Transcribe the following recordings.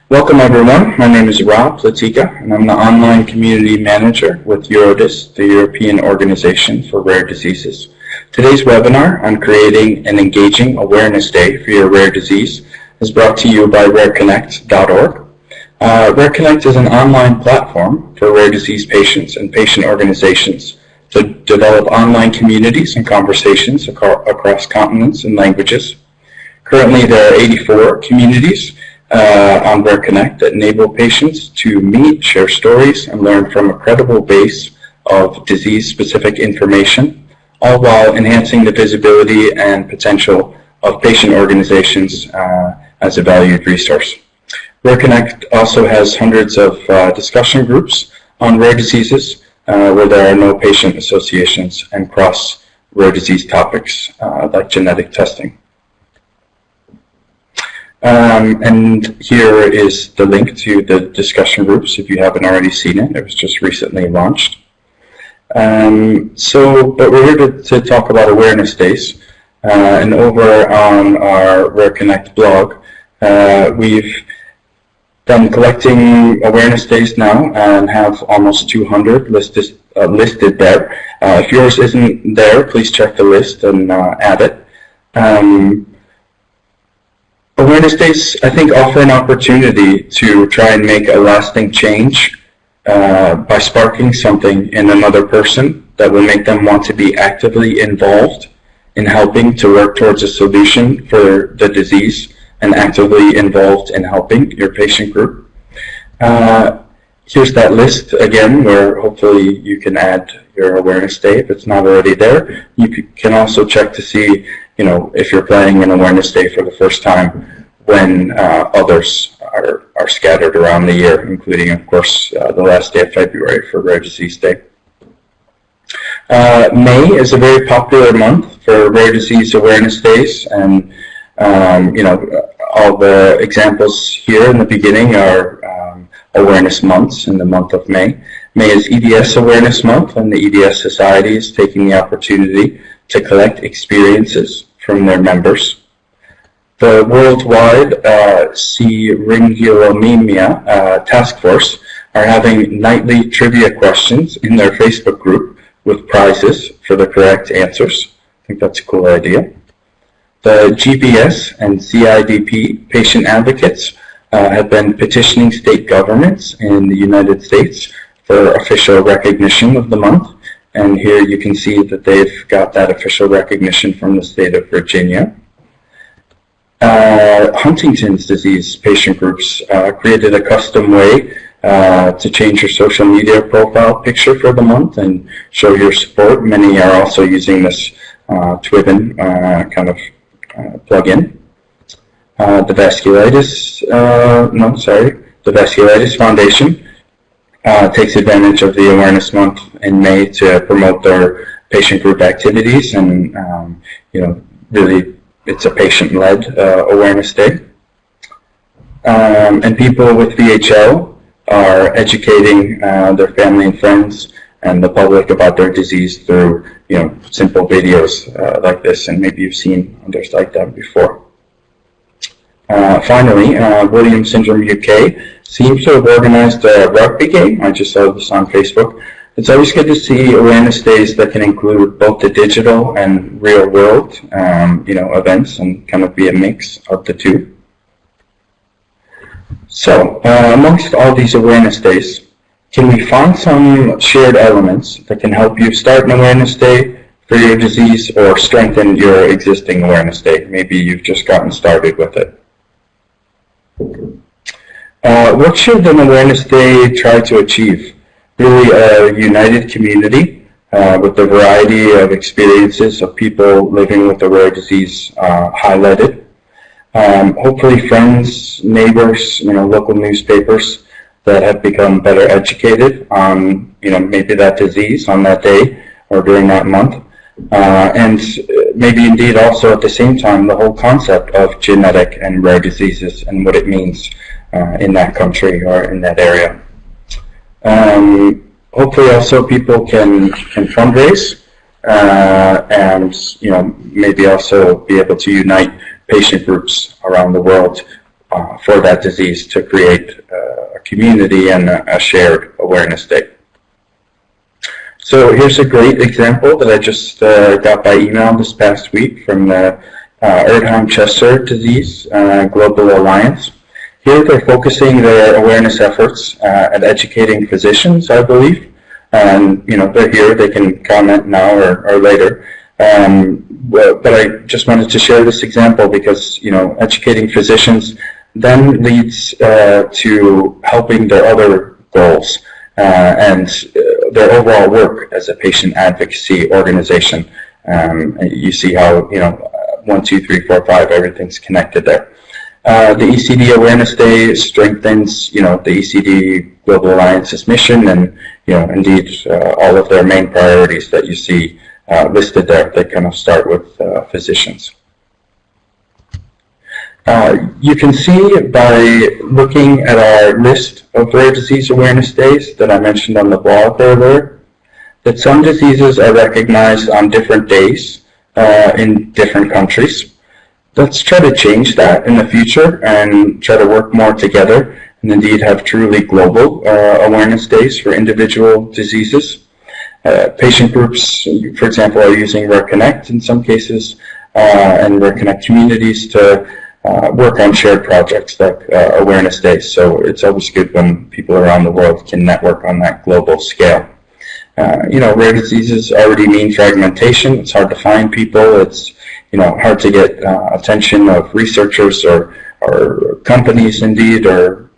Welcome everyone, my name is Rob Platika and I'm the Online Community Manager with eurordis, the European Organization for Rare Diseases. Today's webinar on creating an engaging awareness day for your rare disease is brought to you by RareConnect.org. RareConnect is an online platform for rare disease patients and patient organizations to develop online communities and conversations across continents and languages. Currently there are 84 communities on RareConnect that enable patients to meet, share stories, and learn from a credible base of disease-specific information, all while enhancing the visibility and potential of patient organizations as a valued resource. RareConnect also has hundreds of discussion groups on rare diseases where there are no patient associations and cross rare disease topics like genetic testing. And here is the link to the discussion groups if you haven't already seen it. It was just recently launched. But we're here to talk about awareness days. And over on our RareConnect blog, we've been collecting awareness days now and have almost 200 listed there. If yours isn't there, please check the list and add it. Awareness days, I think, offer an opportunity to try and make a lasting change by sparking something in another person that will make them want to be actively involved in helping to work towards a solution for the disease and actively involved in helping your patient group. Here's that list again, where hopefully you can add your awareness day if it's not already there. You can also check to see, if you're planning an awareness day for the first time, when others are scattered around the year, including, of course, the last day of February for Rare Disease Day. May is a very popular month for rare disease awareness days, and all the examples here in the beginning are awareness months in the month of May. May is EDS Awareness Month, and the EDS Society is taking the opportunity to collect experiences from their members. The Worldwide Syringomyelia Task Force are having nightly trivia questions in their Facebook group with prizes for the correct answers. I think that's a cool idea. The GBS and CIDP patient advocates have been petitioning state governments in the United States for official recognition of the month. And here you can see that they've got that official recognition from the state of Virginia. Huntington's disease patient groups created a custom way to change your social media profile picture for the month and show your support. Many are also using this Twibbon plugin. The Vasculitis Foundation takes advantage of the Awareness Month in May to promote their patient group activities, and really it's a patient-led awareness day. And people with VHL are educating their family and friends and the public about their disease through simple videos like this, and maybe you've seen others like that before. Finally, Williams Syndrome UK seems to have organized a rugby game. I just saw this on Facebook. It's always good to see awareness days that can include both the digital and real world, events, and kind of be a mix of the two. So, amongst all these awareness days, can we find some shared elements that can help you start an awareness day for your disease or strengthen your existing awareness day? Maybe you've just gotten started with it. What should an awareness day try to achieve? Really a united community with a variety of experiences of people living with a rare disease highlighted. Hopefully friends, neighbors, local newspapers that have become better educated on, maybe that disease on that day or during that month. And maybe indeed also at the same time the whole concept of genetic and rare diseases and what it means in that country or in that area. Hopefully also people can fundraise and maybe also be able to unite patient groups around the world for that disease to create a community and a shared awareness day. So here's a great example that I just got by email this past week from the Erdheim-Chester Disease Global Alliance. Here they're focusing their awareness efforts at educating physicians, I believe. And, they're here, they can comment now or later. But I just wanted to share this example because, educating physicians then leads to helping their other goals and their overall work as a patient advocacy organization. You see how, 1, 2, 3, 4, 5, everything's connected there. The ECD Awareness Day strengthens, the ECD Global Alliance's mission and, indeed, all of their main priorities that you see listed there. They kind of start with physicians. You can see by looking at our list of rare disease awareness days that I mentioned on the blog earlier, that some diseases are recognized on different days in different countries. Let's try to change that in the future and try to work more together and indeed have truly global awareness days for individual diseases. Patient groups, for example, are using RareConnect in some cases and RareConnect communities to work on shared projects like awareness days. So it's always good when people around the world can network on that global scale. Rare diseases already mean fragmentation. It's hard to find people. It's hard to get attention of researchers or companies, indeed, or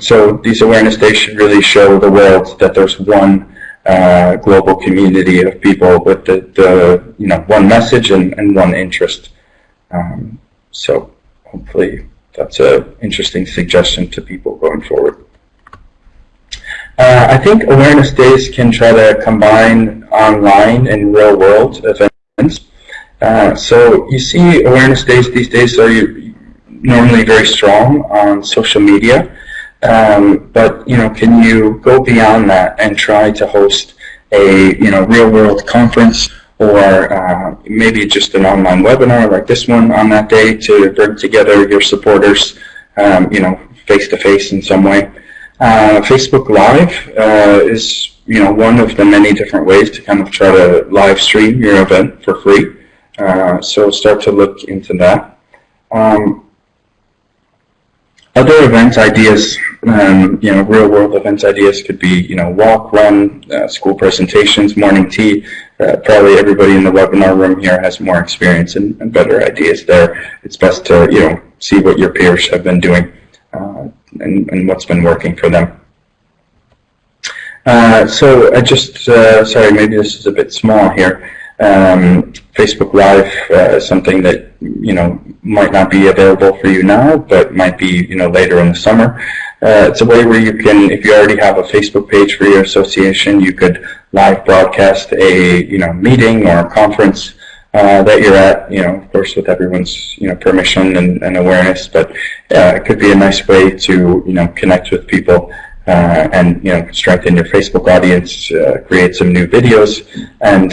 so these awareness days should really show the world that there's one global community of people with the one message and one interest. So hopefully that's an interesting suggestion to people going forward. I think awareness days can try to combine online and real world events. So you see awareness days these days are normally very strong on social media, but can you go beyond that and try to host a real world conference or maybe just an online webinar like this one on that day to bring together your supporters, face to face in some way. Facebook Live is one of the many different ways to kind of try to live stream your event for free. So start to look into that. Other event ideas, real world event ideas could be, walk, run, school presentations, morning tea. Probably everybody in the webinar room here has more experience and better ideas there. It's best to, see what your peers have been doing and what's been working for them. So I just, sorry, maybe this is a bit small here. Facebook Live is something that might not be available for you now, but might be later in the summer. It's a way where you can, if you already have a Facebook page for your association, you could live broadcast a meeting or a conference that you're at. Of course, with everyone's permission and awareness. But it could be a nice way to connect with people. And strengthen your Facebook audience, create some new videos, and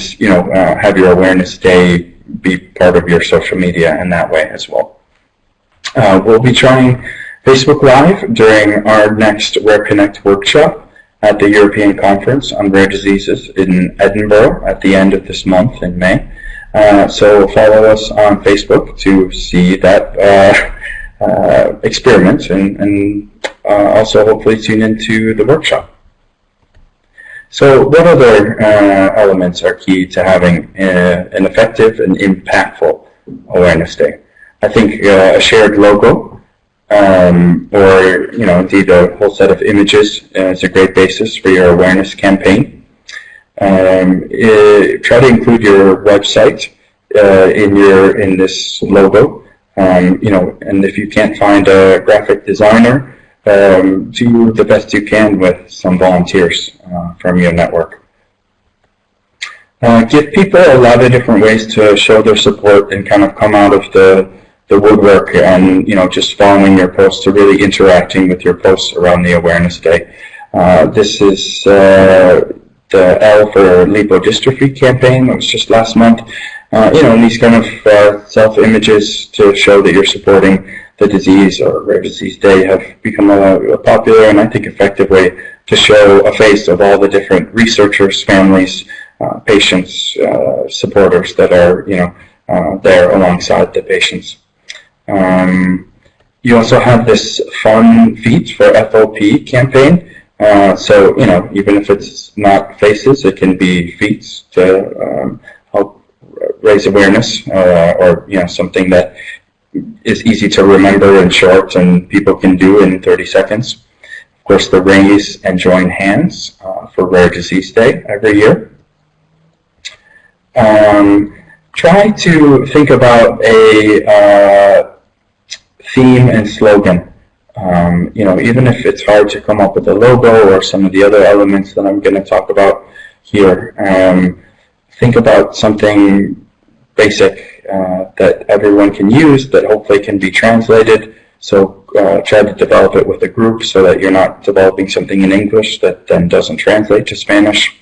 have your awareness day be part of your social media in that way as well. We'll be trying Facebook Live during our next RareConnect workshop at the European Conference on Rare Diseases in Edinburgh at the end of this month in May. So follow us on Facebook to see that experiment and also hopefully tune into the workshop. So what other elements are key to having an effective and impactful awareness day? I think a shared logo or indeed a whole set of images is a great basis for your awareness campaign. Try to include your website in this logo. And if you can't find a graphic designer, do the best you can with some volunteers from your network. Give people a lot of different ways to show their support and kind of come out of the woodwork and just following your posts to really interacting with your posts around the awareness day. This is the L for lipodystrophy campaign that was just last month. And these kind of self-images to show that you're supporting the disease or Rare Disease Day have become a popular and I think effective way to show a face of all the different researchers, families, patients, supporters that are there alongside the patients. You also have this Fun Feet for FOP campaign. So even if it's not faces, it can be feats to help raise awareness, or something that is easy to remember and short and people can do in 30 seconds. Of course, the Raise and Join Hands for Rare Disease Day every year. Try to think about a theme and slogan. Even if it's hard to come up with a logo or some of the other elements that I'm going to talk about here, think about something basic that everyone can use that hopefully can be translated. So try to develop it with a group so that you're not developing something in English that then doesn't translate to Spanish.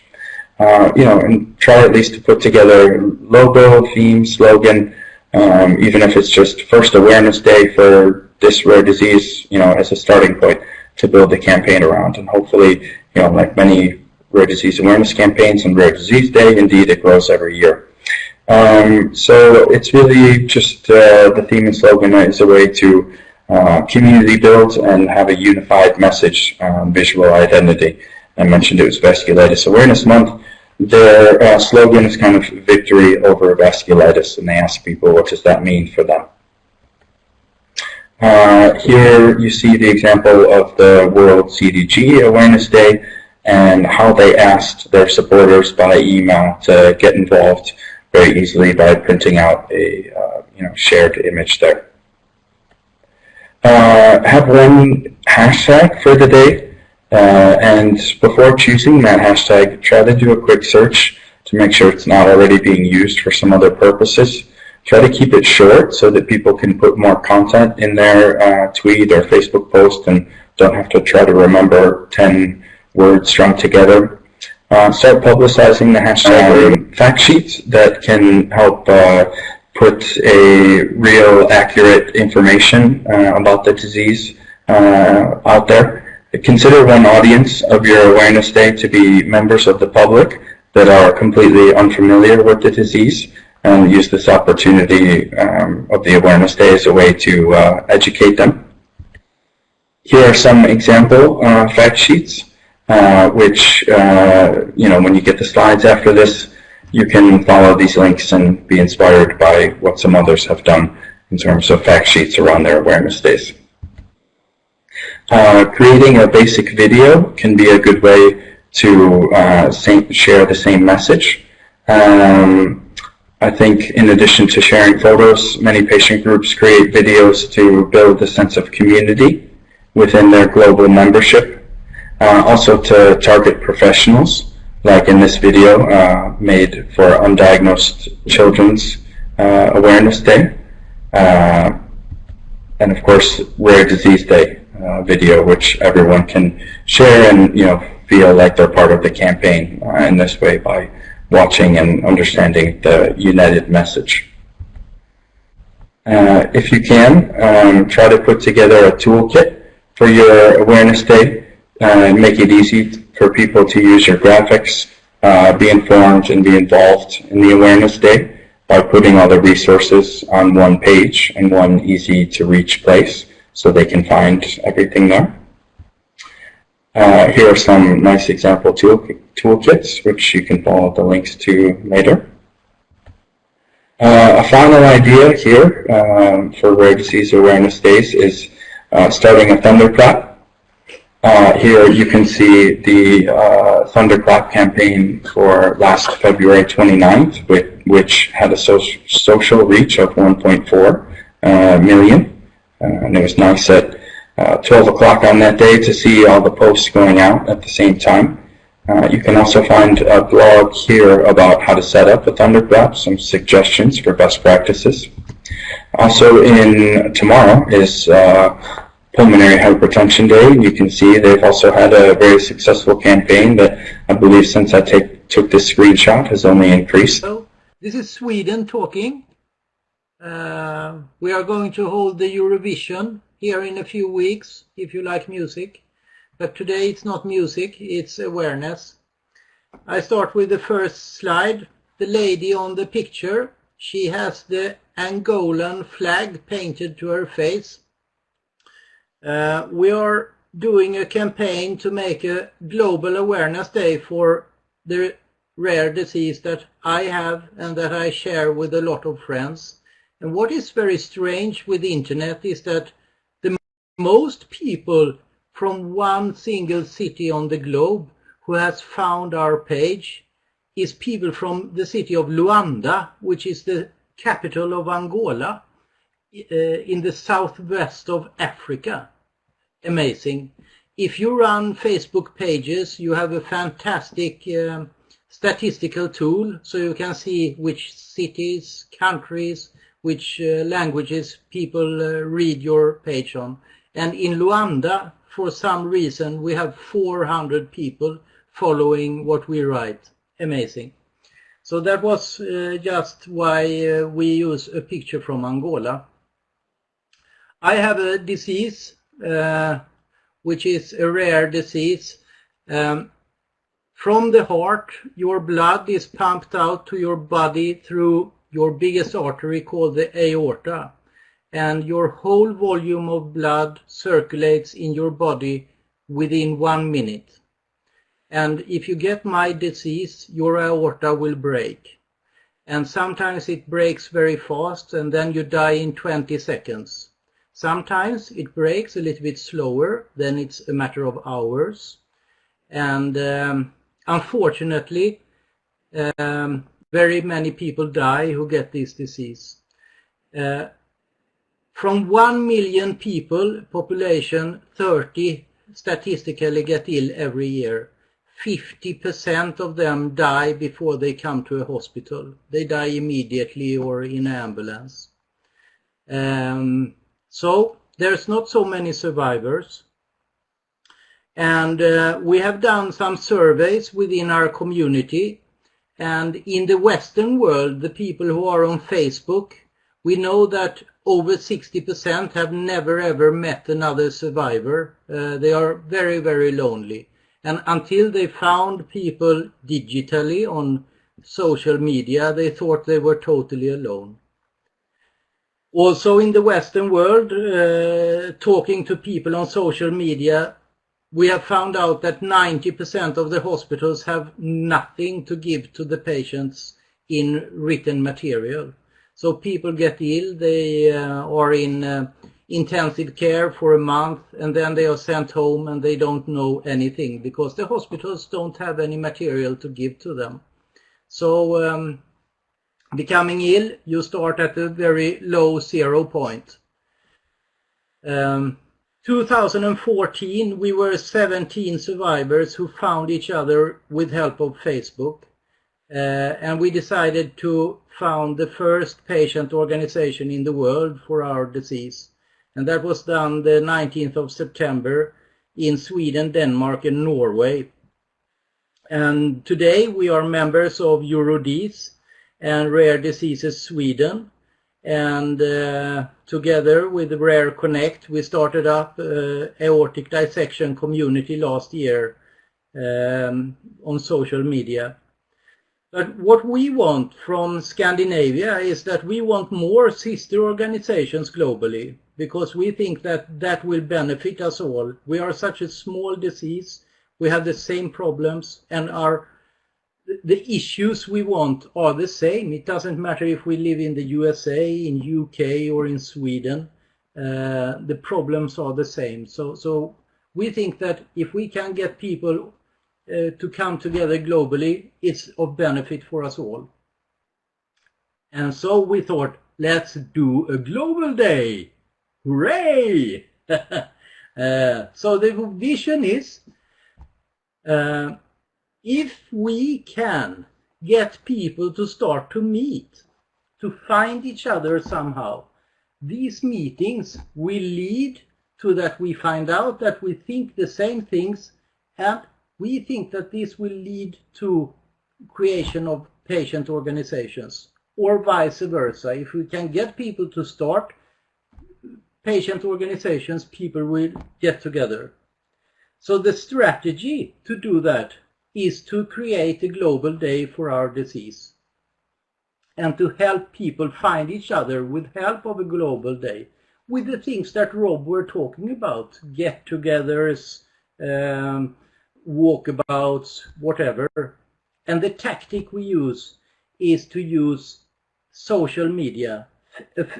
And try at least to put together logo, theme, slogan, even if it's just First Awareness Day for this rare disease, as a starting point to build the campaign around. And hopefully, like many rare disease awareness campaigns and Rare Disease Day, indeed it grows every year. So it's really just the theme and slogan is a way to community build and have a unified message, visual identity. I mentioned it was Vasculitis Awareness Month. Their slogan is kind of victory over vasculitis, and they ask people, what does that mean for them? Here you see the example of the World CDG Awareness Day and how they asked their supporters by email to get involved very easily by printing out a shared image there. Have one hashtag for the day, and before choosing that hashtag, try to do a quick search to make sure it's not already being used for some other purposes. Try to keep it short so that people can put more content in their tweet or Facebook post and don't have to try to remember 10 words strung together. Start publicizing the hashtag fact sheets that can help put a real accurate information about the disease out there. Consider one audience of your awareness day to be members of the public that are completely unfamiliar with the disease, and use this opportunity of the awareness day as a way to educate them. Here are some example fact sheets, which when you get the slides after this, you can follow these links and be inspired by what some others have done in terms of fact sheets around their awareness days. Creating a basic video can be a good way to share the same message. I think in addition to sharing photos, many patient groups create videos to build a sense of community within their global membership. Also to target professionals, like in this video made for Undiagnosed Children's Awareness Day. And of course, Rare Disease Day video, which everyone can share and feel like they're part of the campaign in this way by watching and understanding the united message. If you can, try to put together a toolkit for your awareness day and make it easy for people to use your graphics, be informed and be involved in the awareness day by putting all the resources on one page in one easy to reach place so they can find everything there. Here are some nice example toolkits, which you can follow the links to later. A final idea here for Rare Disease Awareness Days is starting a Thunderclap. Here you can see the Thunderclap campaign for last February 29th, which had a social reach of 1.4 million. And it was nice at 12 o'clock on that day to see all the posts going out at the same time. You can also find a blog here about how to set up a Thunderclap, some suggestions for best practices. Also tomorrow is Pulmonary Hypertension Day. You can see they've also had a very successful campaign that I believe since I took this screenshot has only increased. So this is Sweden talking. We are going to hold the Eurovision here in a few weeks, if you like music. But today it's not music, it's awareness. I start with the first slide. The lady on the picture, she has the Angolan flag painted to her face. We are doing a campaign to make a global awareness day for the rare disease that I have and that I share with a lot of friends. And what is very strange with the internet is that the most people from one single city on the globe who has found our page is people from the city of Luanda, which is the capital of Angola, in the southwest of Africa. Amazing. If you run Facebook pages, you have a fantastic statistical tool, so you can see which cities, countries, which languages people read your page on. And in Luanda, for some reason, we have 400 people following what we write. Amazing. So that was just why we use a picture from Angola. I have a disease, which is a rare disease. From the heart, your blood is pumped out to your body through your biggest artery called the aorta, and your whole volume of blood circulates in your body within 1 minute. And if you get my disease, your aorta will break. And sometimes it breaks very fast and then you die in 20 seconds. Sometimes it breaks a little bit slower, then it's a matter of hours. And unfortunately, very many people die who get this disease. From 1 million people, population, 30 statistically get ill every year. 50% of them die before they come to a hospital. They die immediately or in an ambulance. So there's not so many survivors. And we have done some surveys within our community. And in the Western world, the people who are on Facebook, we know that over 60% have never ever met another survivor. They are very, very lonely. And until they found people digitally on social media, they thought they were totally alone. Also in the Western world, talking to people on social media, we have found out that 90% of the hospitals have nothing to give to the patients in written material. So people get ill, they are in intensive care for a month, and then they are sent home and they don't know anything because the hospitals don't have any material to give to them. So becoming ill, you start at a very low 0 point. 2014, we were 17 survivors who found each other with help of Facebook. And we decided to found the first patient organization in the world for our disease. And that was done the 19th of September in Sweden, Denmark, and Norway. And today we are members of eurordis and Rare Diseases Sweden. And together with RareConnect, we started up aortic dissection community last year on social media. But what we want from Scandinavia is that we want more sister organizations globally, because we think that that will benefit us all. We are such a small disease, we have the same problems, and the issues we want are the same. It doesn't matter if we live in the USA, in UK, or in Sweden. The problems are the same. So we think that if we can get people to come together globally, it's of benefit for us all. And so we thought, let's do a global day. Hooray! So the vision is, if we can get people to start to meet, to find each other somehow, these meetings will lead to that we find out that we think the same things, and we think that this will lead to creation of patient organizations. or vice versa. If we can get people to start patient organizations, people will get together. So the strategy to do that is to create a global day for our disease and to help people find each other with help of a global day, with the things that Rob were talking about, get-togethers, walkabouts, whatever. And the tactic we use is to use social media,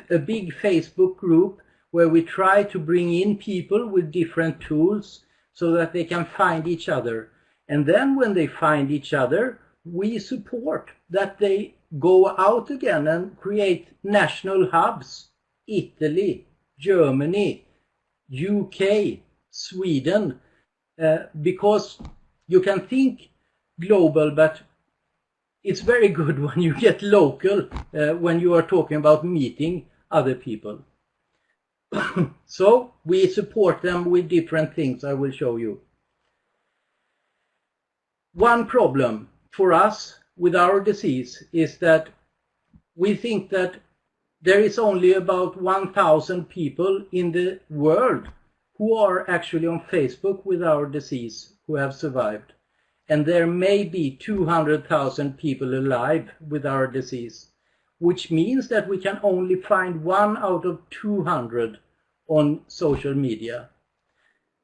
a big Facebook group where we try to bring in people with different tools so that they can find each other. And then when they find each other, we support that they go out again and create national hubs. Italy, Germany, UK, Sweden, because you can think global, but it's very good when you get local, when you are talking about meeting other people. So we support them with different things I will show you. One problem for us with our disease is that we think that there is only about 1,000 people in the world who are actually on Facebook with our disease who have survived. And there may be 200,000 people alive with our disease, which means that we can only find 1 out of 200 on social media.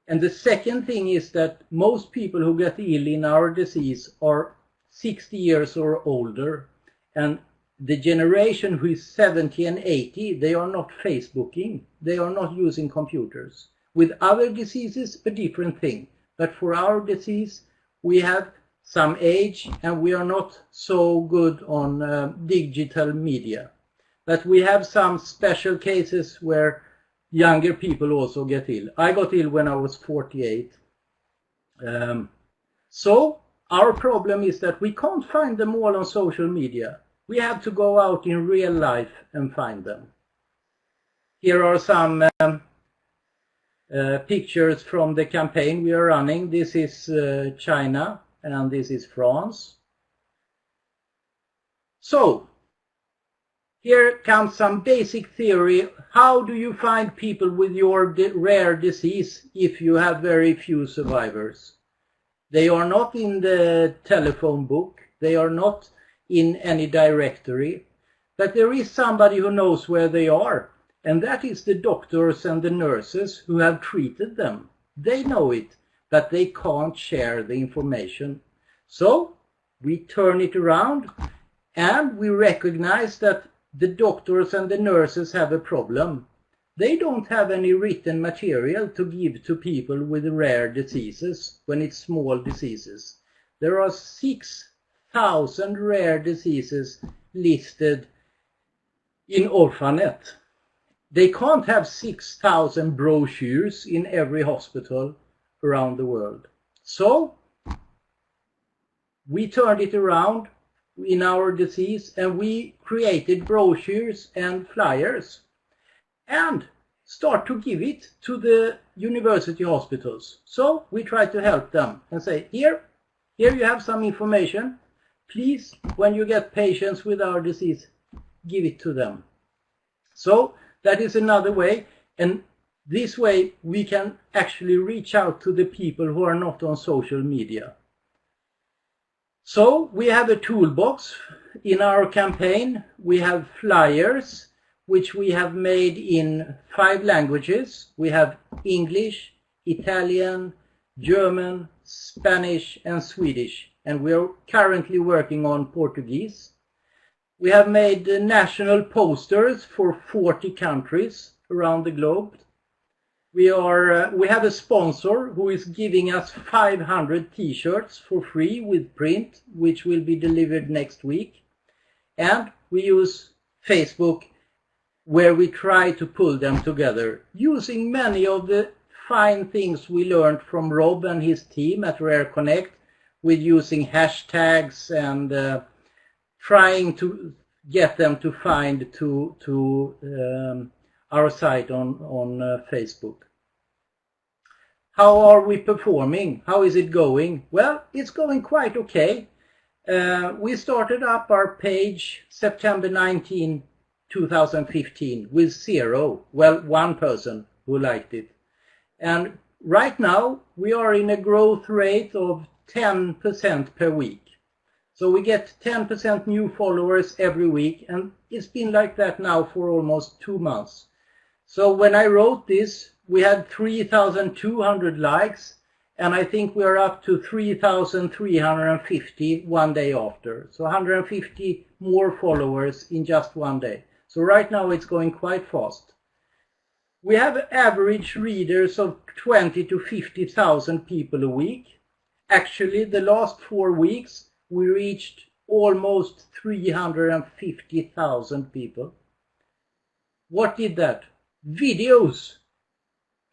And the second thing is that most people who get ill in our disease are 60 years or older, and the generation who is 70 and 80, they are not Facebooking, they are not using computers. With other diseases, a different thing, but for our disease, we have some age and we are not so good on digital media. But we have some special cases where younger people also get ill. I got ill when I was 48. So our problem is that we can't find them all on social media. We have to go out in real life and find them. Here are some pictures from the campaign we are running. This is China and this is France. So here comes some basic theory. How do you find people with your rare disease if you have very few survivors? They are not in the telephone book. They are not in any directory. But there is somebody who knows where they are. And that is the doctors and the nurses who have treated them. They know it, but they can't share the information. So we turn it around and we recognize that the doctors and the nurses have a problem. They don't have any written material to give to people with rare diseases when it's small diseases. There are 6,000 rare diseases listed in Orphanet. They can't have 6,000 brochures in every hospital around the world. So we turned it around in our disease and we created brochures and flyers and start to give it to the university hospitals. So we try to help them and say, here you have some information. Please, when you get patients with our disease, give it to them. So that is another way, and this way we can actually reach out to the people who are not on social media. So we have a toolbox in our campaign. We have flyers, which we have made in 5 languages. We have English, Italian, German, Spanish, and Swedish. And we are currently working on Portuguese. We have made national posters for 40 countries around the globe. We have a sponsor who is giving us 500 t-shirts for free with print, which will be delivered next week. And we use Facebook, where we try to pull them together, using many of the fine things we learned from Rob and his team at RareConnect, with using hashtags and trying to get them to find to our site on Facebook. How are we performing? How is it going? Well, it's going quite okay. We started up our page September 19, 2015 with 0, well, 1 person who liked it. And right now we are in a growth rate of 10% per week. So we get 10% new followers every week, and it's been like that now for almost 2 months. So when I wrote this, we had 3,200 likes, and I think we're up to 3,350 one day after. So 150 more followers in just one day. So right now it's going quite fast. We have average readers of 20 to 50,000 people a week. Actually, the last 4 weeks, we reached almost 350,000 people. What did that? Videos.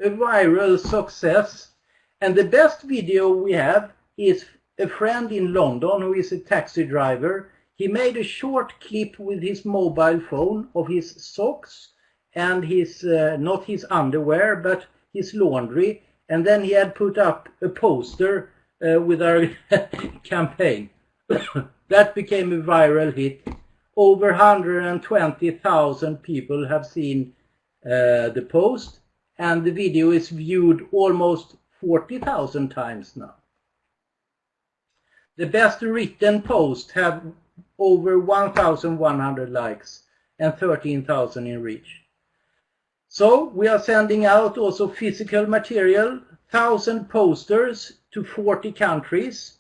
A viral success. And the best video we have is a friend in London who is a taxi driver. He made a short clip with his mobile phone of his socks and his, not his underwear, but his laundry. And then he had put up a poster with our campaign. That became a viral hit. Over 120,000 people have seen the post, and the video is viewed almost 40,000 times now. The best written post have over 1,100 likes and 13,000 in reach. So we are sending out also physical material, 1,000 posters to 40 countries,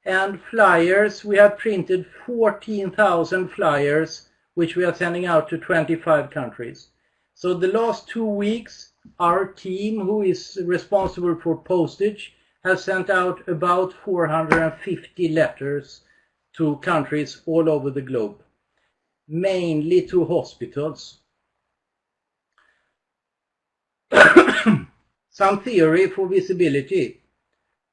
and flyers. We have printed 14,000 flyers, which we are sending out to 25 countries. So the last 2 weeks, our team, who is responsible for postage, has sent out about 450 letters to countries all over the globe, mainly to hospitals. Some theory for visibility.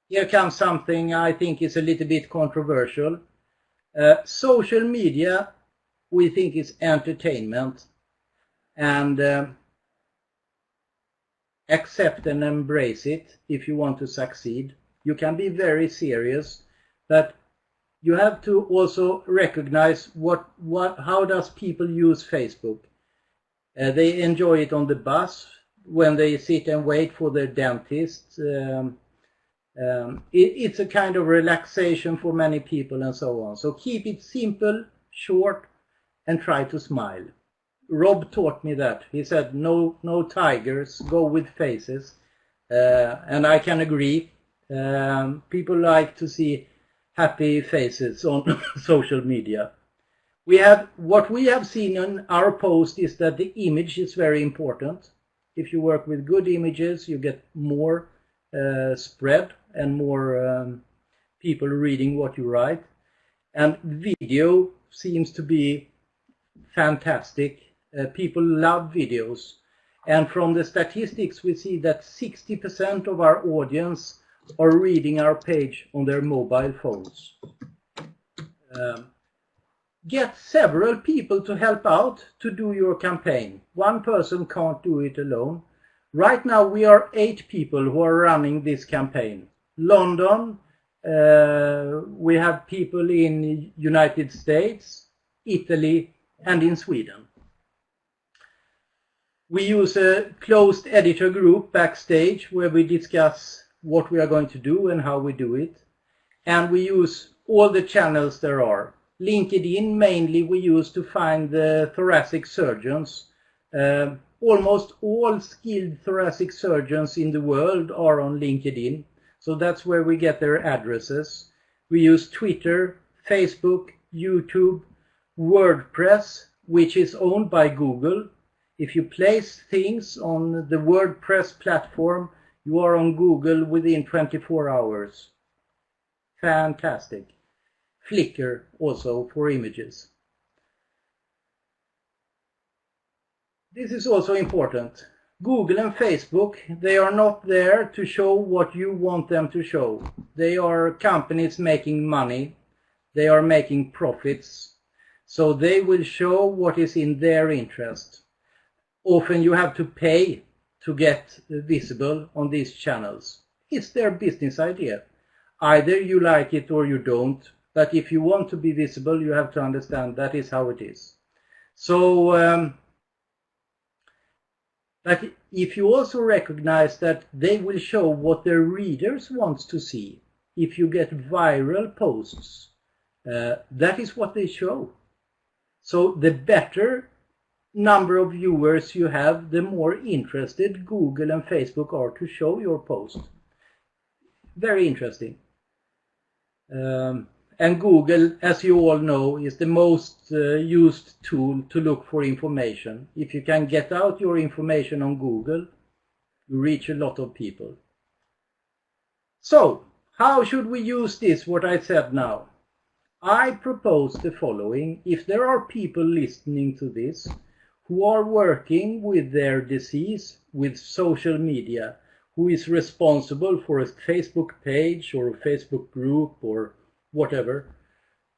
Here comes something I think is a little bit controversial. Social media, we think, is entertainment, and accept and embrace it if you want to succeed. You can be very serious, but you have to also recognize how does people use Facebook. They enjoy it on the bus, when they sit and wait for their dentist. It's a kind of relaxation for many people and so on. So keep it simple, short, and try to smile. Rob taught me that. He said, no tigers, go with faces. And I can agree. People like to see happy faces on social media. What we have seen in our post is that the image is very important. If you work with good images, you get more spread and more people reading what you write. And video seems to be fantastic. People love videos. And from the statistics, we see that 60% of our audience are reading our page on their mobile phones. Get several people to help out to do your campaign. One person can't do it alone. Right now we are 8 people who are running this campaign. London, we have people in United States, Italy, and in Sweden. We use a closed editor group backstage where we discuss what we are going to do and how we do it. And we use all the channels there are. LinkedIn mainly we use to find the thoracic surgeons. Almost all skilled thoracic surgeons in the world are on LinkedIn. So that's where we get their addresses. We use Twitter, Facebook, YouTube, WordPress, which is owned by Google. If you place things on the WordPress platform, you are on Google within 24 hours. Fantastic. Flickr also for images. This is also important. Google and Facebook, they are not there to show what you want them to show. They are companies making money. They are making profits. So they will show what is in their interest. Often you have to pay to get visible on these channels. It's their business idea. Either you like it or you don't. But if you want to be visible, you have to understand that is how it is. So, but if you also recognize that they will show what their readers want to see, if you get viral posts, that is what they show. So the better number of viewers you have, the more interested Google and Facebook are to show your post. Very interesting. And Google, as you all know, is the most used tool to look for information. If you can get out your information on Google, you reach a lot of people. So, how should we use this, what I said now? I propose the following. If there are people listening to this who are working with their disease, with social media, who is responsible for a Facebook page or a Facebook group or whatever,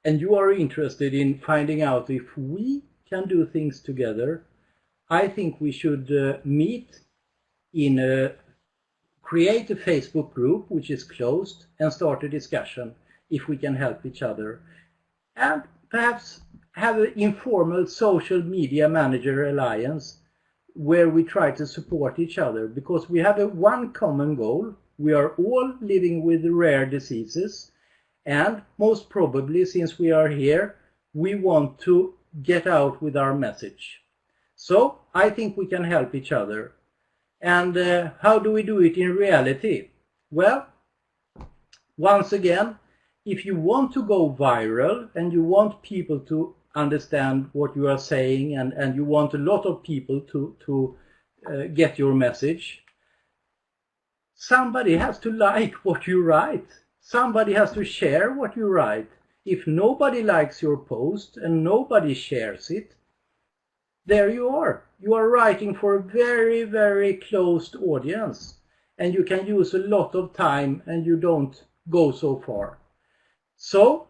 and you are interested in finding out if we can do things together, I think we should meet in create a Facebook group which is closed and start a discussion if we can help each other, and perhaps have an informal social media manager alliance where we try to support each other, because we have one common goal. We are all living with rare diseases, and most probably, since we are here, we want to get out with our message. So I think we can help each other. And how do we do it in reality? Well, once again, if you want to go viral and you want people to understand what you are saying, and you want a lot of people to get your message, somebody has to like what you write. Somebody has to share what you write. If nobody likes your post and nobody shares it, there you are. You are writing for a very, very closed audience, and you can use a lot of time and you don't go so far. So,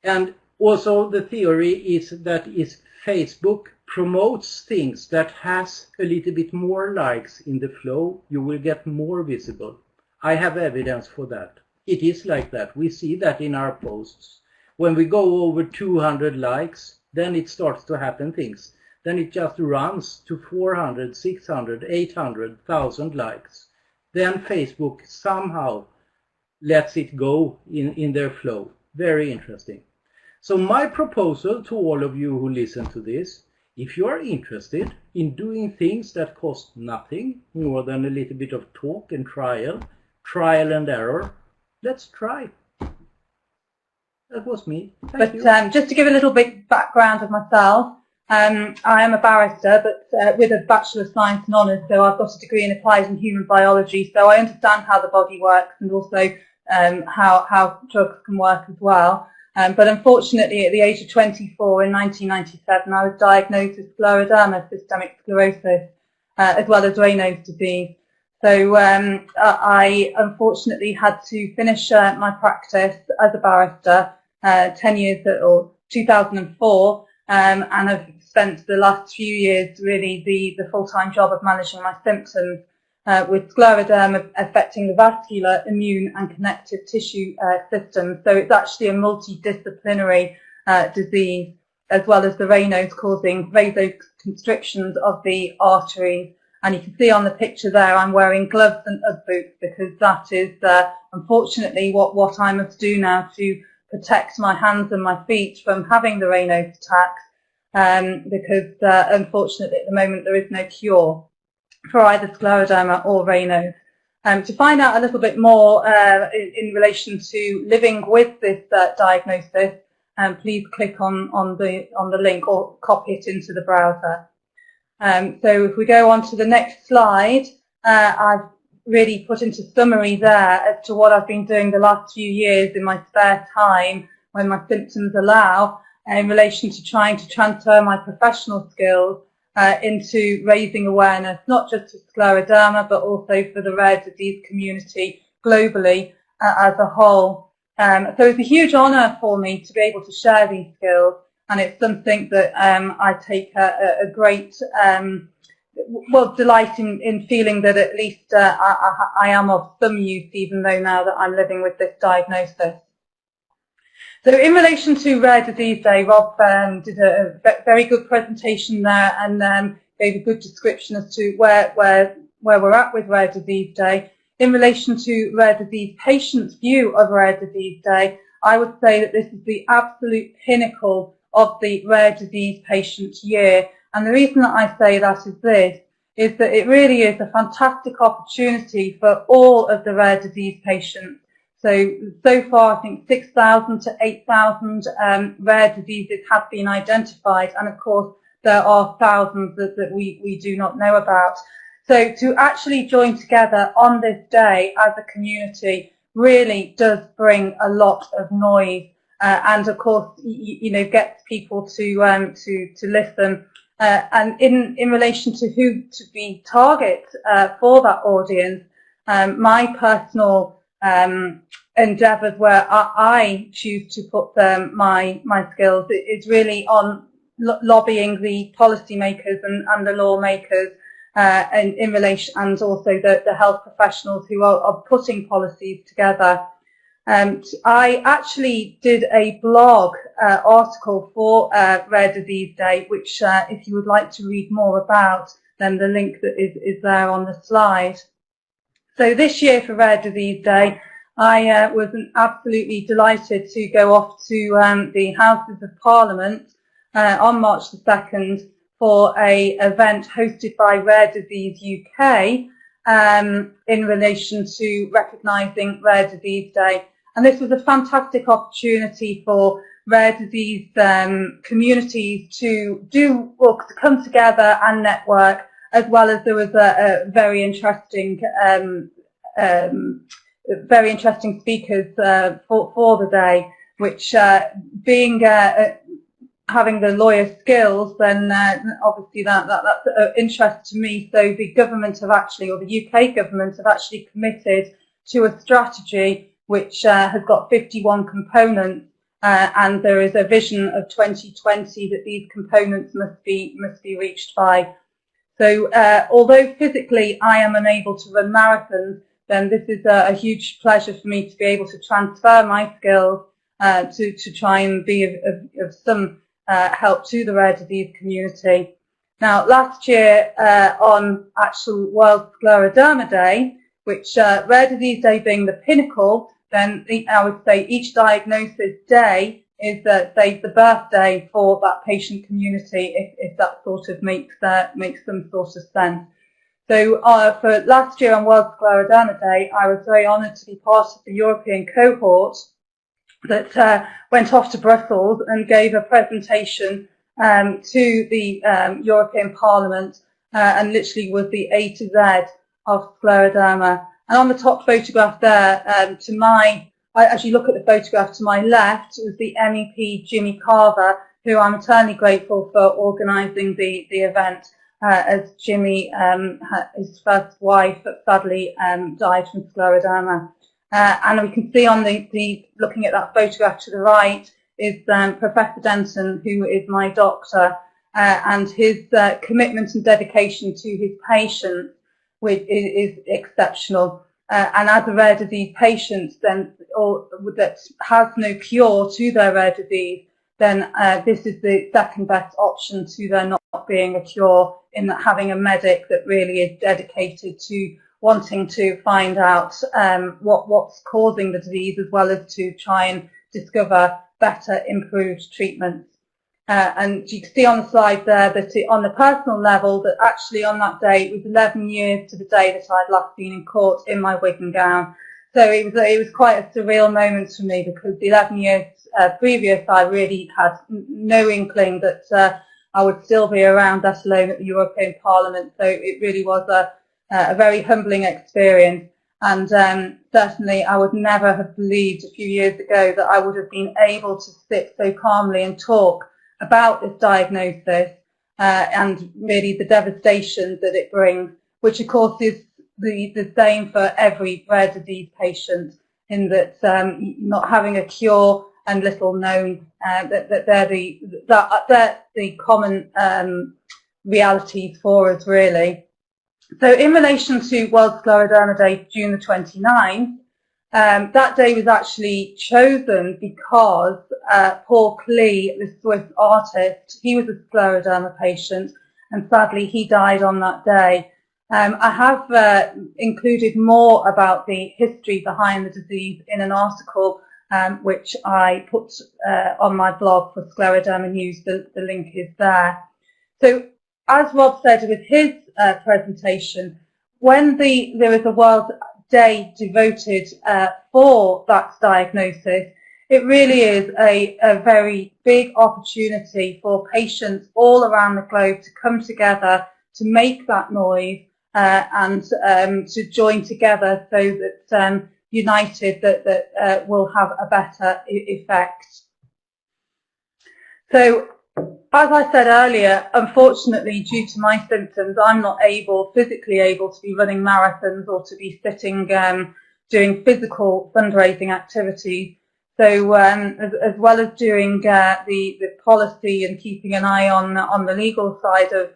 and also the theory is that if Facebook promotes things that has a little bit more likes in the flow, you will get more visible. I have evidence for that. It is like that. We see that in our posts. When we go over 200 likes, then it starts to happen things. Then it just runs to 400, 600, 800, 1,000 likes. Then Facebook somehow lets it go in their flow. Very interesting. So my proposal to all of you who listen to this, if you are interested in doing things that cost nothing more than a little bit of talk and trial and error, let's try. That was me. Thank you. Just to give a little bit background of myself, I am a barrister, but with a Bachelor of Science and Honours, so I've got a degree in Applied and Human Biology, so I understand how the body works and also how drugs can work as well. But unfortunately, at the age of 24 in 1997, I was diagnosed with scleroderma, systemic sclerosis, as well as Raynaud's disease. So I unfortunately had to finish my practice as a barrister 10 years or 2004, and I've spent the last few years really the full-time job of managing my symptoms with scleroderma affecting the vascular, immune and connective tissue systems. So it's actually a multidisciplinary disease, as well as the Raynaud's causing vasoconstrictions of the arteries. And you can see on the picture there, I'm wearing gloves and Ugg boots because that is unfortunately what I must do now to protect my hands and my feet from having the Raynaud's attacks, because unfortunately at the moment there is no cure for either scleroderma or Raynaud's. To find out a little bit more in relation to living with this diagnosis, please click on the link or copy it into the browser. So if we go on to the next slide, I've really put into summary there as to what I've been doing the last few years in my spare time when my symptoms allow, in relation to trying to transfer my professional skills into raising awareness, not just for scleroderma, but also for the rare disease community globally as a whole. So it's a huge honour for me to be able to share these skills, and it's something that I take a great delight in feeling that at least I am of some use, even though now that I'm living with this diagnosis. So in relation to Rare Disease Day, Rob did a very good presentation there and gave a good description as to where we're at with Rare Disease Day. In relation to Rare Disease Patients' view of Rare Disease Day, I would say that this is the absolute pinnacle of the Rare Disease Patient Year. And the reason that I say that is that it really is a fantastic opportunity for all of the rare disease patients. So far, I think 6,000 to 8,000 rare diseases have been identified, and of course there are thousands that we do not know about. So to actually join together on this day as a community really does bring a lot of noise, and of course, gets people to listen. And in relation to who to be target for that audience, my personal endeavours where I choose to put my skills is really on lobbying the policymakers and the lawmakers in relation, and also the health professionals who are putting policies together. I actually did a blog article for Rare Disease Day, which if you would like to read more about, then the link that is there on the slide. So this year for Rare Disease Day, I was absolutely delighted to go off to the Houses of Parliament on March the 2nd for an event hosted by Rare Disease UK in relation to recognising Rare Disease Day. And this was a fantastic opportunity for rare disease communities to come together and network, as well as there was a very interesting speakers for the day, which being having the lawyer skills, then obviously that's of interest to me. So the government have actually, or the UK government have actually committed to a strategy which has got 51 components, and there is a vision of 2020 that these components must be reached by. So although physically I am unable to run marathons, then this is a huge pleasure for me to be able to transfer my skills to try and be of some help to the rare disease community. Now, last year on actual World Scleroderma Day, which Rare Disease Day being the pinnacle, then I would say each diagnosis day is the birthday for that patient community, if that sort of makes some sort of sense. So for last year on World Scleroderma Day, I was very honoured to be part of the European cohort that went off to Brussels and gave a presentation to the European Parliament, and literally was the A to Z of scleroderma. And on the top photograph there, as you look at the photograph to my left, was the MEP Jimmy Carver, who I'm eternally grateful for organising the event, as Jimmy, his first wife, sadly died from scleroderma. And we can see on looking at that photograph to the right is Professor Denton, who is my doctor, and his commitment and dedication to his patients is exceptional. And as a rare disease patient, then that has no cure to their rare disease, then this is the second best option to there not being a cure, in that having a medic that really is dedicated to wanting to find out what's causing the disease, as well as to try and discover better, improved treatments. And you can see on the slide there that on the personal level, that actually on that day, it was 11 years to the day that I'd last been in court in my wig and gown. So it was quite a surreal moment for me, because the 11 years previous, I really had no inkling that I would still be around, let alone at the European Parliament. So it really was a very humbling experience. And certainly I would never have believed a few years ago that I would have been able to sit so calmly and talk about this diagnosis and really the devastation that it brings, which of course is the same for every rare disease patient, in that not having a cure and little known, that they're the common realities for us, really. So in relation to World Scleroderma Day, June the 29th, That day was actually chosen because Paul Klee, the Swiss artist, he was a scleroderma patient, and sadly he died on that day. I have included more about the history behind the disease in an article which I put on my blog for Scleroderma News. The link is there. So, as Rob said with his presentation, when there is a World Day devoted for that diagnosis, it really is a very big opportunity for patients all around the globe to come together to make that noise and to join together so that united that will have a better effect. So, as I said earlier, unfortunately, due to my symptoms, I'm not physically able to be running marathons or to be sitting doing physical fundraising activities. So, as well as doing the policy and keeping an eye on the legal side of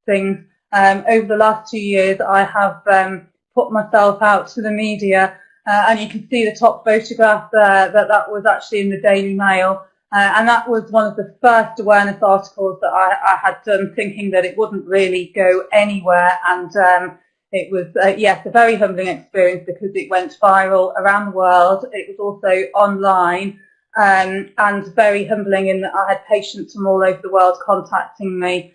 things, over the last 2 years, I have put myself out to the media, and you can see the top photograph there, that was actually in the Daily Mail. And that was one of the first awareness articles that I had done, thinking that it wouldn't really go anywhere. And it was, yes, a very humbling experience because it went viral around the world. It was also online and very humbling in that I had patients from all over the world contacting me,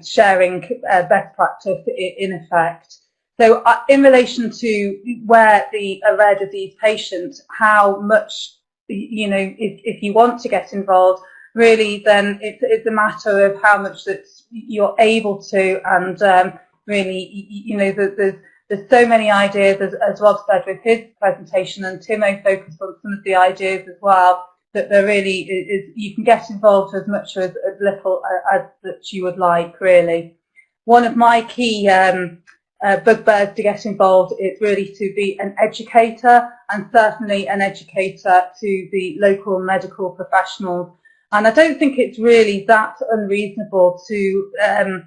sharing best practice in effect. So in relation to where a rare disease patient, how much, you know, if you want to get involved, really then it's a matter of how much that you're able to, and really, you know, there's so many ideas, as Rob said with his presentation, and Timo focused on some of the ideas as well, that there really is, you can get involved as much or as little as that you would like, really. One of my key bugbears to get involved is really to be an educator, and certainly an educator to the local medical professionals. And I don't think it's really that unreasonable to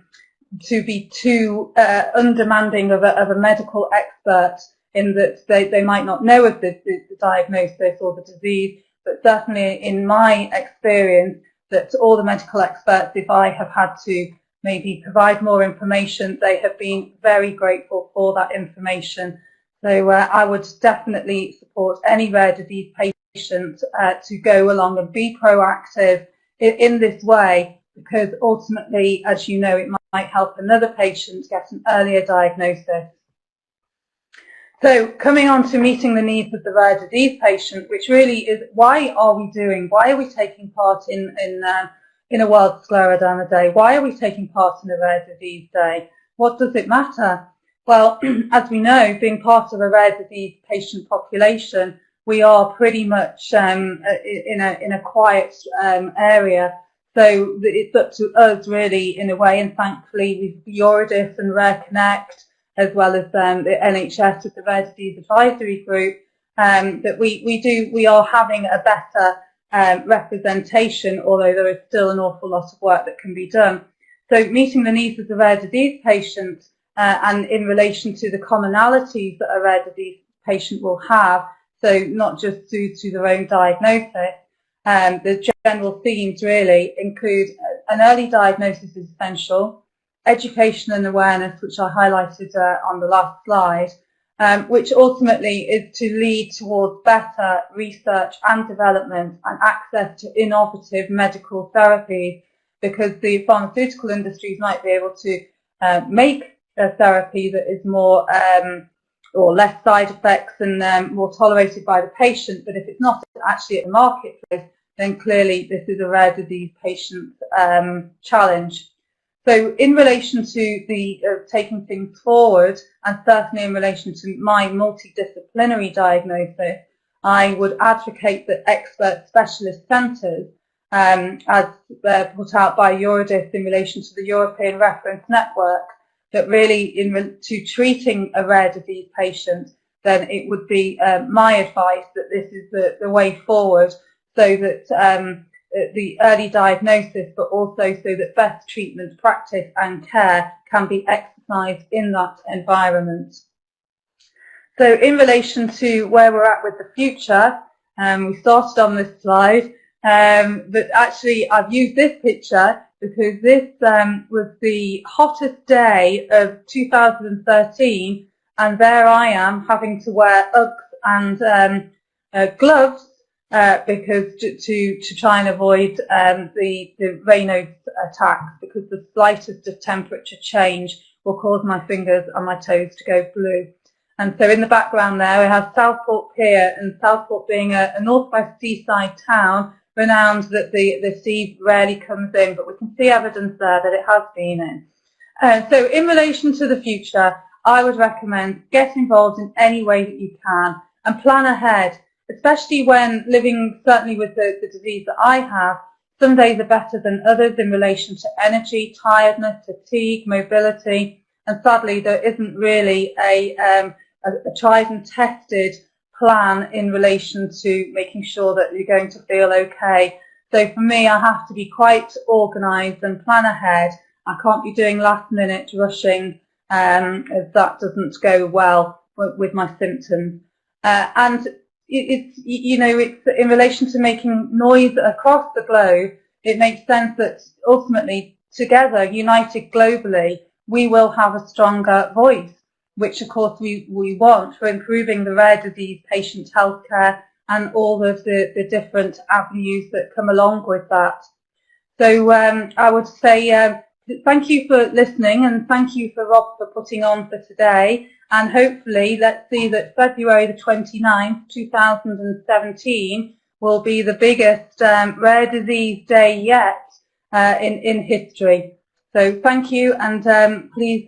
be too undemanding of a medical expert, in that they might not know of the diagnosis or the disease, but certainly in my experience, that all the medical experts, if I have had to maybe provide more information, they have been very grateful for that information. So I would definitely support any rare disease patient to go along and be proactive in this way, because ultimately, as you know, it might help another patient get an earlier diagnosis. So coming on to meeting the needs of the rare disease patient, which really is, why are we taking part in a World Scleroderma Day? Why are we taking part in a Rare Disease Day? What does it matter? Well, as we know, being part of a rare disease patient population, we are pretty much in a quiet area. So it's up to us, really, in a way, and thankfully with eurordis and RareConnect, as well as the NHS with the Rare Disease Advisory Group, that we are having a better representation, although there is still an awful lot of work that can be done. So meeting the needs of the rare disease patient, and in relation to the commonalities that a rare disease patient will have, so not just due to their own diagnosis, the general themes really include an early diagnosis is essential, education and awareness, which I highlighted on the last slide, which ultimately is to lead towards better research and development and access to innovative medical therapies, because the pharmaceutical industries might be able to make a therapy that is more or less side effects and more tolerated by the patient, but if it's not actually at the marketplace, then clearly this is a rare disease patient challenge. So in relation to the taking things forward, and certainly in relation to my multidisciplinary diagnosis, I would advocate that expert specialist centres, as put out by eurordis in relation to the European Reference Network, that really to treating a rare disease patient, then it would be my advice that this is the way forward, so that the early diagnosis, but also so that best treatment, practice and care can be exercised in that environment. So in relation to where we're at with the future, we started on this slide, but actually I've used this picture because this was the hottest day of 2013, and there I am having to wear Uggs and gloves because to try and avoid the Raynaud's attacks, because the slightest of temperature change will cause my fingers and my toes to go blue. And so in the background there we have Southport Pier, and Southport being a northwest seaside town, renowned that the sea rarely comes in, but we can see evidence there that it has been in. So in relation to the future, I would recommend get involved in any way that you can and plan ahead, especially when living, certainly with the disease that I have. Some days are better than others in relation to energy, tiredness, fatigue, mobility, and sadly there isn't really a tried and tested plan in relation to making sure that you're going to feel okay. So for me, I have to be quite organised and plan ahead. I can't be doing last minute rushing if that doesn't go well with my symptoms. And it's in relation to making noise across the globe, it makes sense that ultimately together, united globally, we will have a stronger voice, which of course we want for improving the rare disease patient healthcare and all of the different avenues that come along with that. So I would say thank you for listening, and thank you for Rob for putting on for today, and hopefully let's see that February the 29th, 2017 will be the biggest rare disease day yet in history. So thank you, and please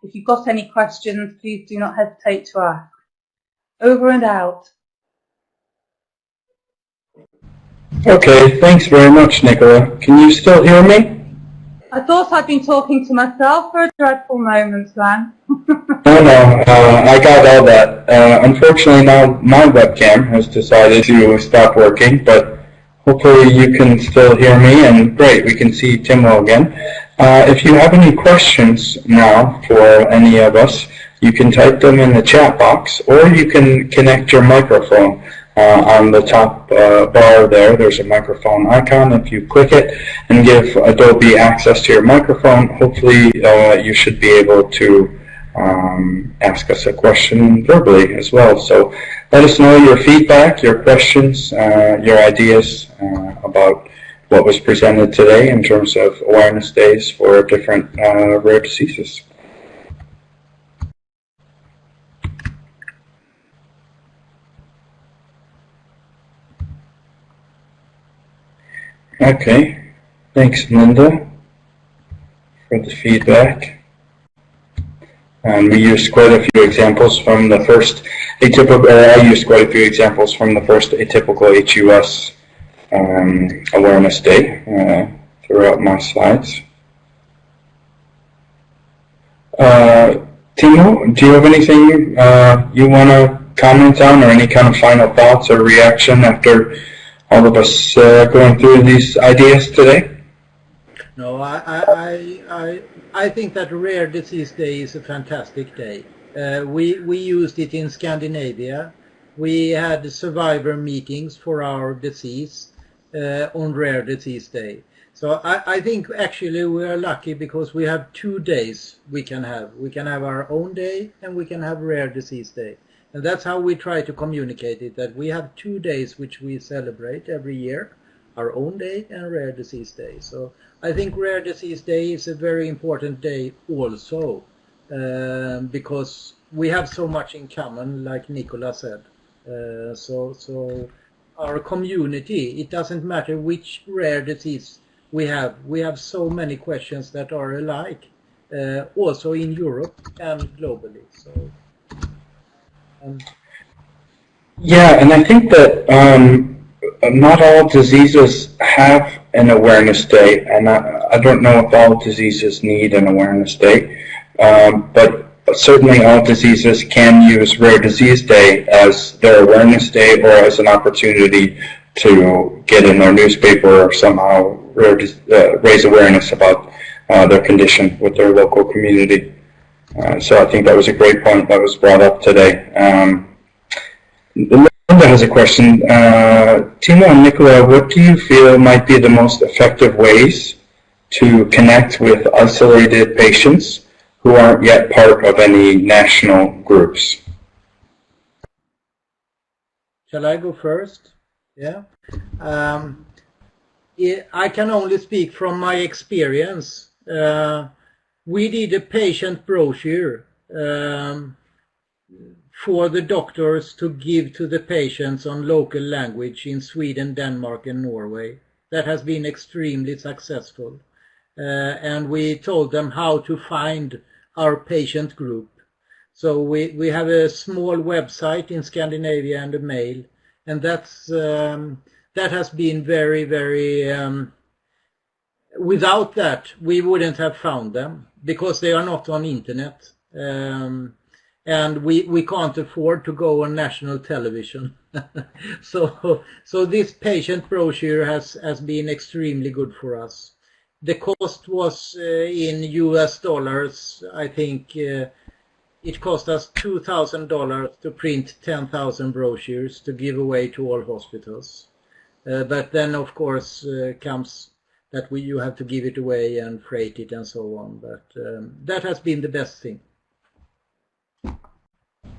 if you've got any questions, please do not hesitate to ask. Over and out. Okay, thanks very much, Nicola. Can you still hear me? I thought I'd been talking to myself for a dreadful moment, Sven. No, I got all that. Unfortunately, now my webcam has decided to stop working, but hopefully you can still hear me, and great, we can see Timo again. If you have any questions now for any of us, you can type them in the chat box, or you can connect your microphone. On the top bar there, there's a microphone icon. If you click it and give Adobe access to your microphone, hopefully you should be able to ask us a question verbally as well. So let us know your feedback, your questions, your ideas about what was presented today in terms of awareness days for different rare diseases. Okay, thanks Linda for the feedback. We used quite a few examples from the first atypical, I used quite a few examples from the first atypical HUS awareness day throughout my slides. Timo, do you have anything you want to comment on, or any kind of final thoughts or reaction after all of us going through these ideas today? No, I think that Rare Disease Day is a fantastic day. We used it in Scandinavia. We had survivor meetings for our disease on Rare Disease Day. So I think actually we are lucky because we have 2 days we can have. We can have our own day and we can have Rare Disease Day. And that's how we try to communicate it, that we have 2 days which we celebrate every year, our own day and Rare Disease Day. So I think Rare Disease Day is a very important day also, because we have so much in common, like Nicola said. So our community, it doesn't matter which rare disease we have so many questions that are alike, also in Europe and globally. So. Yeah, and I think that not all diseases have an awareness day, and I don't know if all diseases need an awareness day, but certainly all diseases can use Rare Disease Day as their awareness day, or as an opportunity to get in their newspaper or somehow raise awareness about their condition with their local community. So I think that was a great point that was brought up today. Linda has a question. Timo and Nicola, what do you feel might be the most effective ways to connect with isolated patients who aren't yet part of any national groups? Shall I go first? Yeah. I can only speak from my experience. We did a patient brochure for the doctors to give to the patients on local language in Sweden, Denmark and Norway. That has been extremely successful. And we told them how to find our patient group. So we have a small website in Scandinavia and a mail, and that's that has been very, very without that we wouldn't have found them because they are not on internet, and we can't afford to go on national television. so this patient brochure has been extremely good for us. The cost was in US dollars, I think. It cost us $2,000 to print 10,000 brochures to give away to all hospitals. But then, of course, comes that you have to give it away and freight it and so on. But that has been the best thing.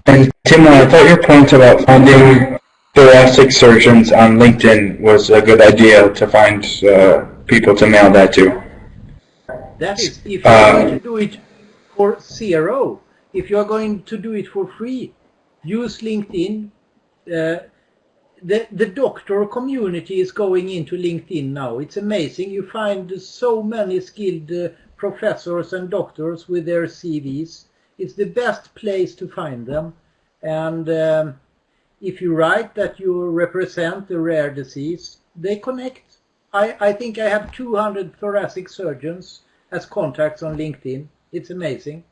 And Timo, I thought your point about finding thoracic surgeons on LinkedIn was a good idea to find people to mail that to. That is, if you're going to do it for zero, if you're going to do it for free, use LinkedIn. The doctor community is going into LinkedIn now. It's amazing. You find so many skilled professors and doctors with their CVs. It's the best place to find them. And if you write that you represent a rare disease, they connect. I think I have 200 thoracic surgeons as contacts on LinkedIn. It's amazing.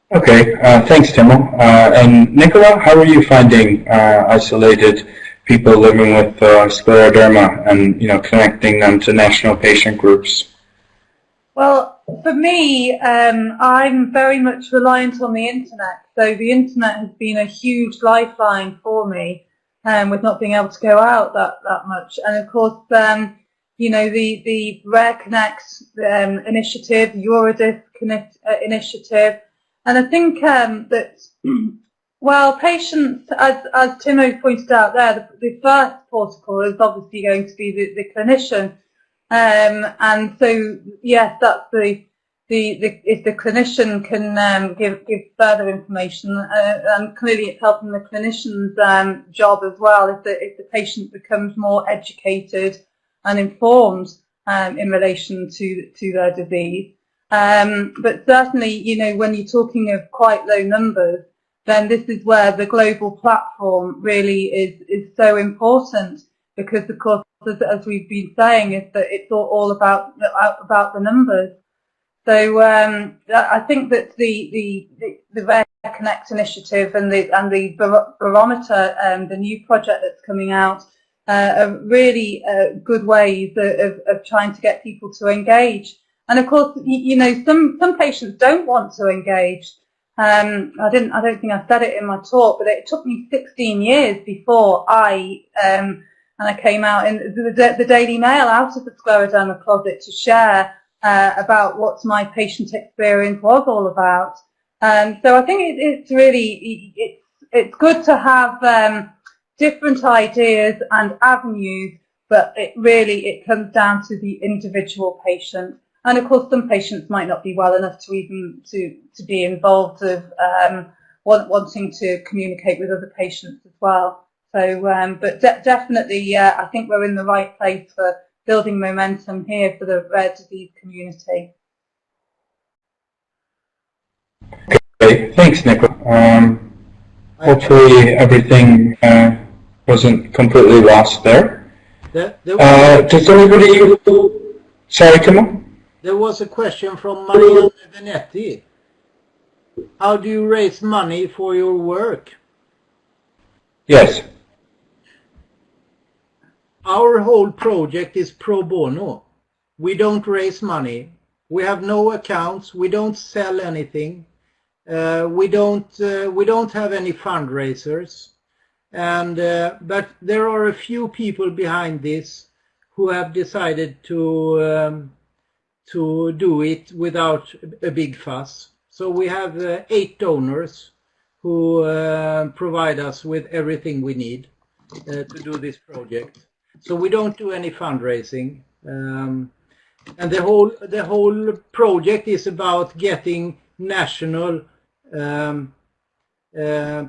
Okay, thanks, Timo. And Nicola, how are you finding isolated people living with scleroderma and connecting them to national patient groups? Well, for me, I'm very much reliant on the internet. So the internet has been a huge lifeline for me, with not being able to go out that much. And of course, the RareConnect initiative, the eurordis initiative. And I think that, well, patients, as Timo pointed out there, the first protocol is obviously going to be the clinician. And so, yes, that's if the clinician can give further information, and clearly it's helping the clinician's job as well if the patient becomes more educated and informed in relation to their disease. But certainly, when you're talking of quite low numbers, then this is where the global platform really is so important, because of course, as we've been saying, is that it's all about the numbers. So I think that the RareConnect initiative and the barometer, the new project that's coming out, are really good ways of trying to get people to engage. And of course, some patients don't want to engage. I don't think I said it in my talk, but it took me 16 years before I came out in the Daily Mail out of the scleroderma closet to share about what my patient experience was all about. So I think it's really it's good to have different ideas and avenues, but it comes down to the individual patient. And of course, some patients might not be well enough to even to be involved of wanting to communicate with other patients as well. So, but definitely, I think we're in the right place for building momentum here for the rare disease community. Okay, thanks, Nicola. Hopefully, everything wasn't completely lost there. Does anybody? Sorry, Timo? There was a question from Marianne Venetti. How do you raise money for your work? Yes. Our whole project is pro bono. We don't raise money. We have no accounts. We don't sell anything. We don't have any fundraisers. And but there are a few people behind this who have decided to do it without a big fuss. So we have 8 donors who provide us with everything we need to do this project. So we don't do any fundraising, and the whole project is about getting national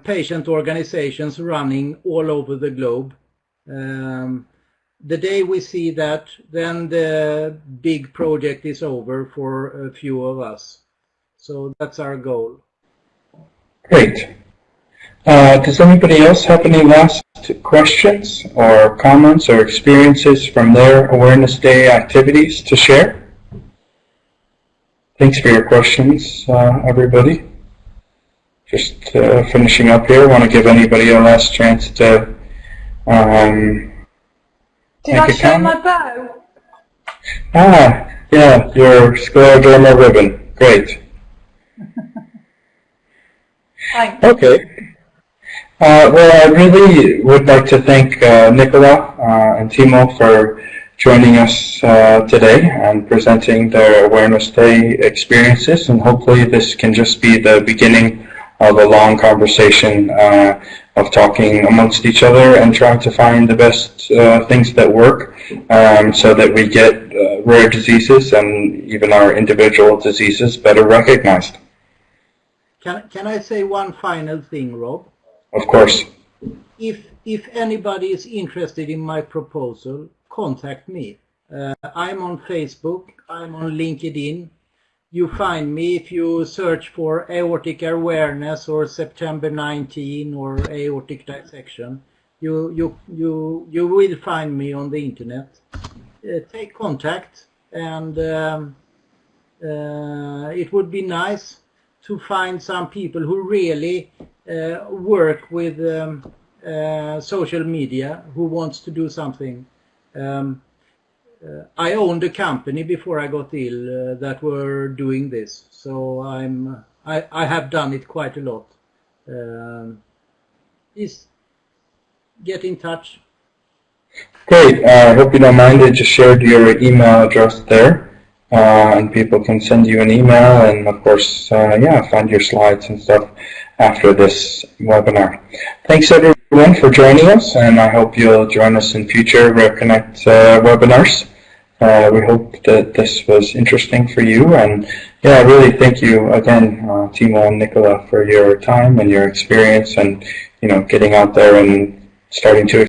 patient organizations running all over the globe. The day we see that, then the big project is over for a few of us. So that's our goal. Great. Does anybody else have any last questions or comments or experiences from their Awareness Day activities to share? Thanks for your questions, everybody. Just finishing up here, want to give anybody a last chance to Did I show my bow? Ah, yeah, your scleroderma ribbon. Great. Thanks. Okay. Well, I really would like to thank Nicola and Timo for joining us today and presenting their Awareness Day experiences, and hopefully this can just be the beginning of a long conversation of talking amongst each other and trying to find the best things that work so that we get rare diseases and even our individual diseases better recognized. Can I say one final thing, Rob? Of course. If anybody is interested in my proposal, contact me. I'm on Facebook, I'm on LinkedIn. You find me if you search for aortic awareness or September 19 or aortic dissection. You will find me on the internet. Take contact, and it would be nice to find some people who really work with social media, who wants to do something. I owned a company before I got ill that were doing this, so I have done it quite a lot. Please get in touch. Great. I hope you don't mind. I just shared your email address there, and people can send you an email, and of course, find your slides and stuff after this webinar. Thanks everyone for joining us, and I hope you'll join us in future RareConnect webinars. We hope that this was interesting for you, and yeah, really thank you again, Timo and Nicola, for your time and your experience, and getting out there and starting to